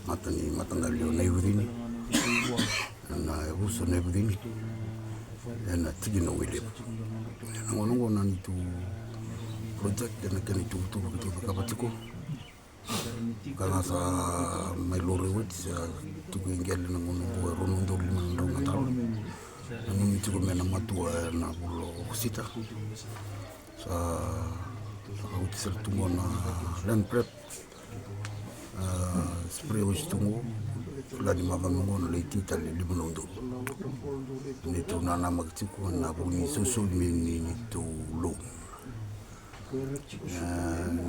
matani matangalio nei witini na uso nei witini na tigi no wile na ngongo na ni tu project na kani tu kapatiko kana sa mai lore wit sa tu ngel na ngongo rono ndo lima ndo ngatal na ni tu mena matua na bulo sita sa utisel tungo na land prep spray wis tungo la di mavango na leiti tali libunondo ni tu nana magtiku na buni susu mini ni tu lo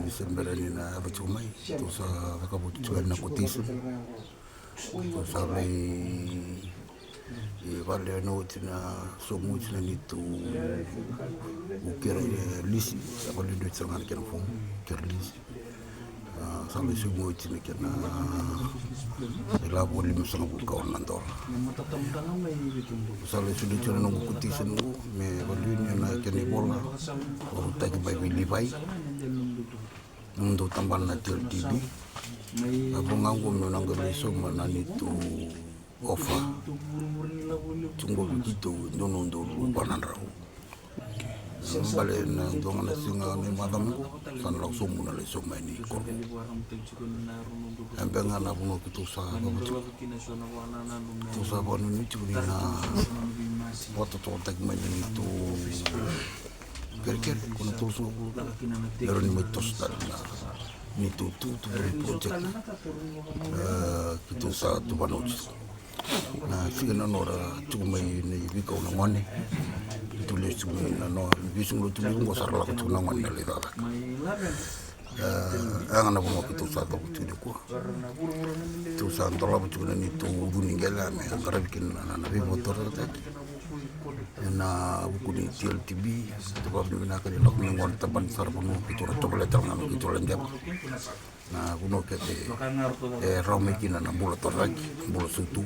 ni sembere ni na vatumai tu sa vakabutu tu na kotisu tu sa mai vale no tina so much na ni tu ukere lisi sa vale do tsanga na kena fom kerlisi sa le so much ni kena la boli musanga ku ka onandor sa le so do tsanga no kotisu no me vale ni na kena bola o ta ki bai bili bai ndo tamban na TV abonga ngono na ngalo so mana ni tu ofa tungo gitu ndono ndo banandra bale na ndonga na singa ni madam san lo sumu na le sumu ni ko ambenga na buno kitu sa tu sa bonu ni tu na foto to tak mani tu kerker kono to so pero ni metos dal ni tu project kitu sa tu banoch na figa na nora tu mai ni biko na ngone tu le tu na no bisu lo tu ngo sar la tu na ngone le da ana bo tu sa to tu de ko tu sa ndola bu tu ni tu buningela me arabikin na na bi motor ta na buku di TLTB tu ba bi na ka ni lok ni ngon ta ban sar bu tu to bele ta na tu le ngam na kuno ke rome kina na bula toraki bula sutu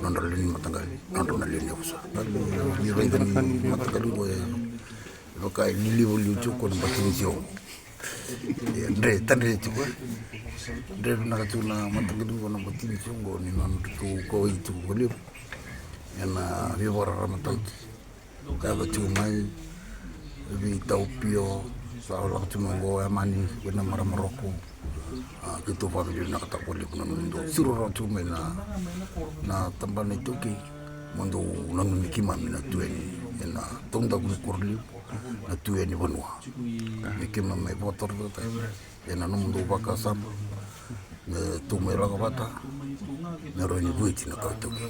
non ralin matangal non ralin yosa ni regan matangal go lo kai lili voli chuko na batinzio andre tandre chuko andre na katuna matangal go na batinzio go ni non tu go itu voli na vivora ramatan ka ba tu mai vi taupio sa la tu go amani na maramaroko gitu family na kata boleh kuna mundo suru rotu mena na tambane toki mundo nanu mikima mina tueni na tonda kurli na tueni bonwa mikima mai motor ta na mundo bakasam tu mela kabata na roni buiti na kau toki